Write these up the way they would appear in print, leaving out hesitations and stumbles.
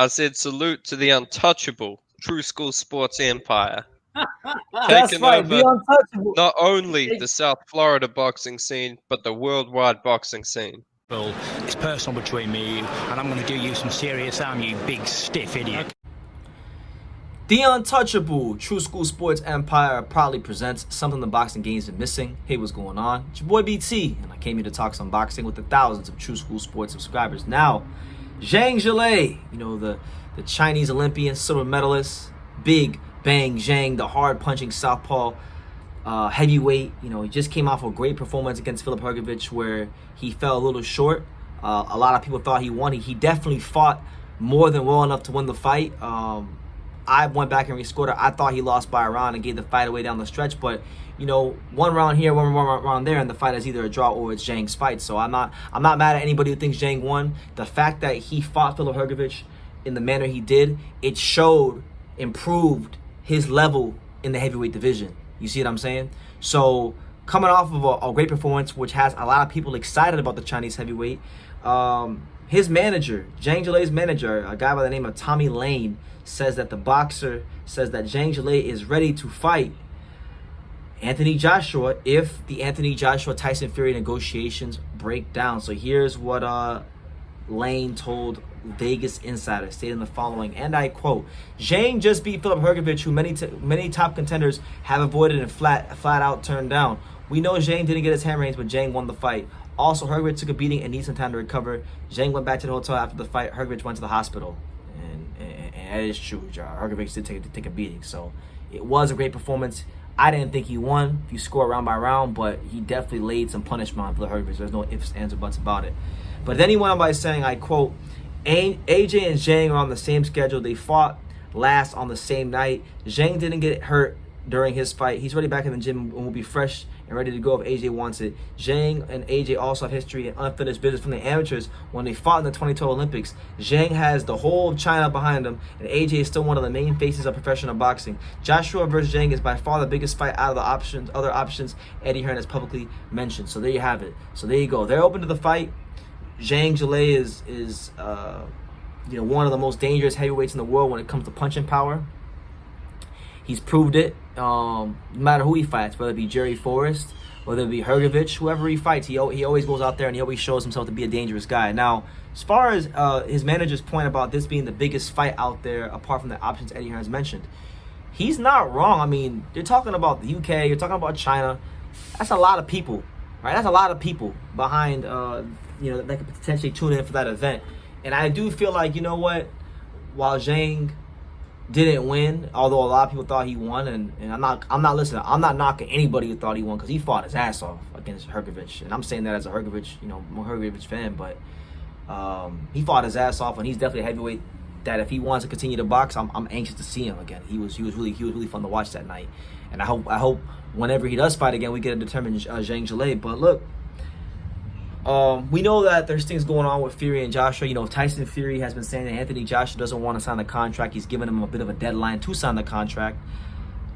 I said salute to the untouchable True School Sports Empire. That's Taking right, the over untouchable. not only the South Florida boxing scene, but the worldwide boxing scene. Well, it's personal between me and you, and I'm going to do you some serious harm, you big stiff idiot. The untouchable True School Sports Empire proudly presents something the boxing game's been missing. Hey, what's going on? It's your boy BT, and I came here to talk some boxing with the thousands of True School Sports subscribers. Now, Zhang Zhilei, the Chinese Olympian silver medalist, Big Bang Zhang, the hard-punching southpaw heavyweight. He just came off a great performance against Filip Hrgović where he fell a little short. A lot of people thought he won. He definitely fought more than well enough to win the fight. I went back and rescored it. I thought he lost by a round and gave the fight away down the stretch, but one round here, one round there, and the fight is either a draw or it's Zhang's fight. So I'm not mad at anybody who thinks Zhang won. The fact that he fought Filip Hrgović in the manner he did, it improved his level in the heavyweight division. You see what I'm saying? So coming off of a great performance, which has a lot of people excited about the Chinese heavyweight, his manager, Zhang Zilei's manager, a guy by the name of Tommy Lane, says that the boxer says that Zhang Zhilei is ready to fight Anthony Joshua if the Anthony Joshua Tyson Fury negotiations break down. So here's what Lane told Vegas Insider, stating the following, and I quote: "Zhang just beat Filip Hrgović, who many top contenders have avoided and flat out turned down. We know Zhang didn't get his hand raised, but Zhang won the fight. Also, Hrgović took a beating and needs some time to recover. Zhang went back to the hotel after the fight. Hrgović went to the hospital." And that is true. Hrgović did take a beating. So it was a great performance. I didn't think he won if you score round by round, but he definitely laid some punishment on Filip Hrgović. There's no ifs, ands, or buts about it. But then he went on by saying, I quote, "AJ and Zhang are on the same schedule. They fought last on the same night. Zhang didn't get hurt during his fight. He's already back in the gym and will be fresh and ready to go if AJ wants it. Zhang and AJ also have history and unfinished business from the amateurs when they fought in the 2012 Olympics. Zhang has the whole of China behind him, and AJ is still one of the main faces of professional boxing. Joshua versus Zhang is by far the biggest fight out of the other options Eddie Hearn has publicly mentioned." So there you have it. So there you go. They're open to the fight. Zhang Zhilei is one of the most dangerous heavyweights in the world when it comes to punching power. He's proved it. No matter who he fights, whether it be Jerry Forrest, whether it be Hrgović, whoever he fights, he always goes out there and he always shows himself to be a dangerous guy. Now, as far as his manager's point about this being the biggest fight out there, apart from the options Eddie Hearn has mentioned, he's not wrong. I mean, you're talking about the UK, you're talking about China. That's a lot of people, right? That's a lot of people behind, that could potentially tune in for that event. And I do feel like, while Zhang didn't win, although a lot of people thought he won, and I'm not knocking anybody who thought he won, because he fought his ass off against Hrgović, and I'm saying that as a Hrgović fan, but he fought his ass off, and he's definitely a heavyweight that if he wants to continue to box, I'm anxious to see him again. He was really fun to watch that night, and I hope whenever he does fight again, we get a determined Zhang Zhilei. But look, we know that there's things going on with Fury and Joshua. Tyson Fury has been saying that Anthony Joshua doesn't want to sign the contract. He's giving him a bit of a deadline to sign the contract.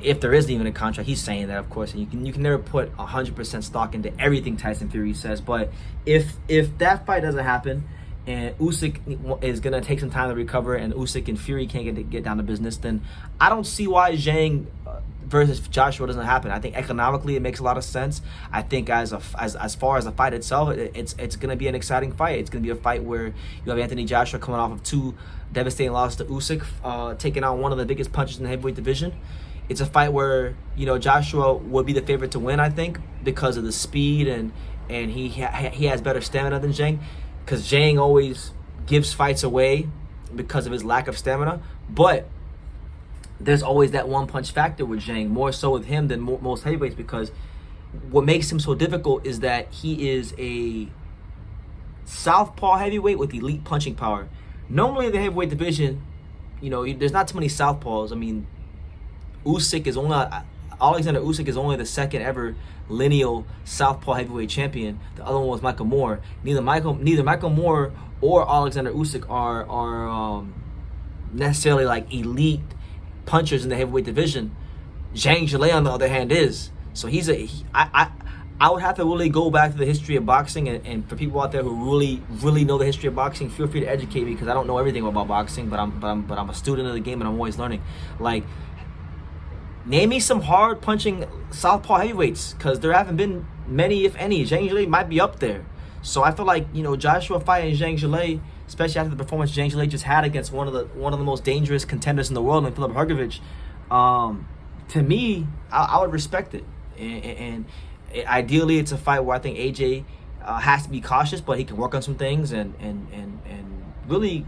If there isn't even a contract, he's saying that, of course. And you can never put 100% stock into everything Tyson Fury says. But if that fight doesn't happen, and Usyk is going to take some time to recover, and Usyk and Fury can't get down to business, then I don't see why Zhang versus Joshua doesn't happen. I think economically it makes a lot of sense. I think as far as the fight itself, it's going to be an exciting fight. It's going to be a fight where you have Anthony Joshua coming off of 2 devastating losses to Usyk, taking on one of the biggest punches in the heavyweight division. It's a fight where Joshua would be the favorite to win, I think, because of the speed and he has better stamina than Zhang, because Zhang always gives fights away because of his lack of stamina. But there's always that one punch factor with Zhang, more so with him than most heavyweights, because what makes him so difficult is that he is a southpaw heavyweight with elite punching power. Normally in the heavyweight division, there's not too many southpaws. I mean, Alexander Usyk is only the second ever lineal southpaw heavyweight champion. The other one was Michael Moore. Neither Michael Moore or Alexander Usyk are necessarily like elite punchers in the heavyweight division. Zhang Zhilei, on the other hand, is. So I would have to really go back to the history of boxing, and for people out there who really know the history of boxing, feel free to educate me because I don't know everything about boxing, but I'm a student of the game and I'm always learning. Like, name me some hard punching southpaw heavyweights because there haven't been many, if any. Zhang Zhilei might be up there, so I feel like Joshua fighting Zhang Zhilei, especially after the performance Zhang Zhilei just had against one of the most dangerous contenders in the world, like Philip Hrgovic. To me, I would respect it, and ideally, it's a fight where I think AJ has to be cautious, but he can work on some things and really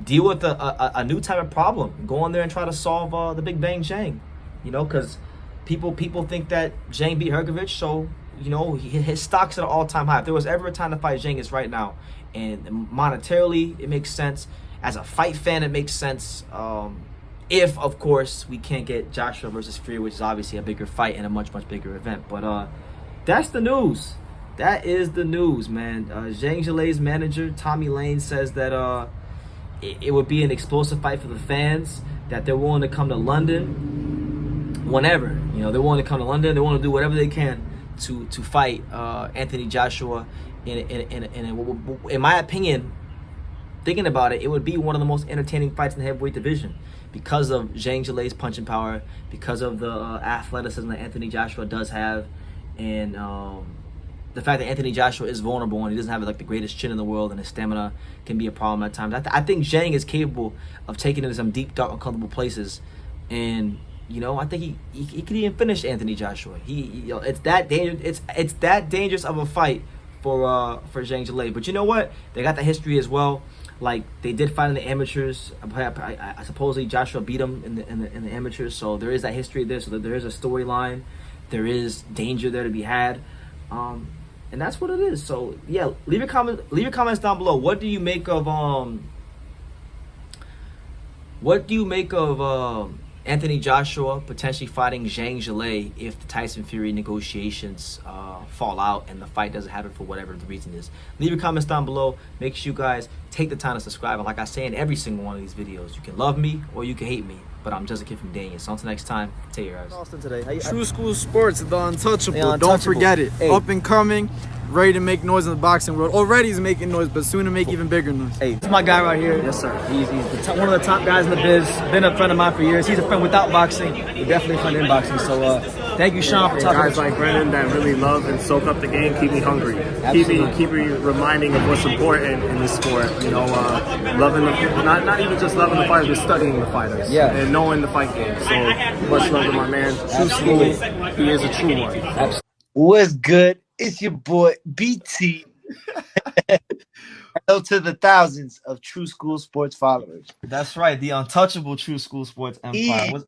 deal with a new type of problem. Go in there and try to solve the Big Bang Zhang, because people think that Zhang beat Hrgovic, so his stock's at an all-time high. If there was ever a time to fight Zhang, it's right now, and monetarily, it makes sense. As a fight fan, it makes sense. If, of course, we can't get Joshua versus Fury, which is obviously a bigger fight and a much bigger event. But that's the news. That is the news, man. Zhang Zhilei's manager, Tommy Lane, says that it would be an explosive fight for the fans, that they're willing to come to London whenever. They're willing to come to London. They want to do whatever they can to fight Anthony Joshua. In my opinion, thinking about it, it would be one of the most entertaining fights in the heavyweight division because of Zhang Zhilei's punching power, because of the athleticism that Anthony Joshua does have, and the fact that Anthony Joshua is vulnerable and he doesn't have the greatest chin in the world, and his stamina can be a problem at times. I think Zhang is capable of taking it to some deep, dark, uncomfortable places, and I think he could even finish Anthony Joshua. It's that dangerous. It's that dangerous of a fight for Zhang Zhilei. But you know what? They got the history as well. Like, they did fight in the amateurs. I supposedly Joshua beat him in the amateurs, so there is that history there. So that there is a storyline, there is danger there to be had, and that's what it is. So yeah, leave your comments down below. What do you make of Anthony Joshua potentially fighting Zhang Zhilei if the Tyson Fury negotiations fall out and the fight doesn't happen for whatever the reason is? Leave your comments down below. Make sure you guys take the time to subscribe. And like I say in every single one of these videos, you can love me or you can hate me, but I'm just a kid from Daniel. So until next time, take care, guys. Austin today. True School Sports, the untouchable. The untouchable. Don't forget it. Hey. Up and coming, ready to make noise in the boxing world. Already he's making noise, but soon to make even bigger noise. Hey, this is my guy right here. Yes, sir. He's one of the top guys in the biz. Been a friend of mine for years. He's a friend without boxing, but definitely a friend in boxing. So thank you, Sean, for talking. Guys like Brennan that really love and soak up the game, keep me hungry. Keep me reminding of what's important in this sport. Loving not even just loving the fighters, but studying the fighters. Yeah. And knowing the fight game. So much love to my man. True School, he is a true one. Absolutely. What's good? It's your boy BT. Hello to the thousands of True School Sports followers. That's right, the untouchable True School Sports empire.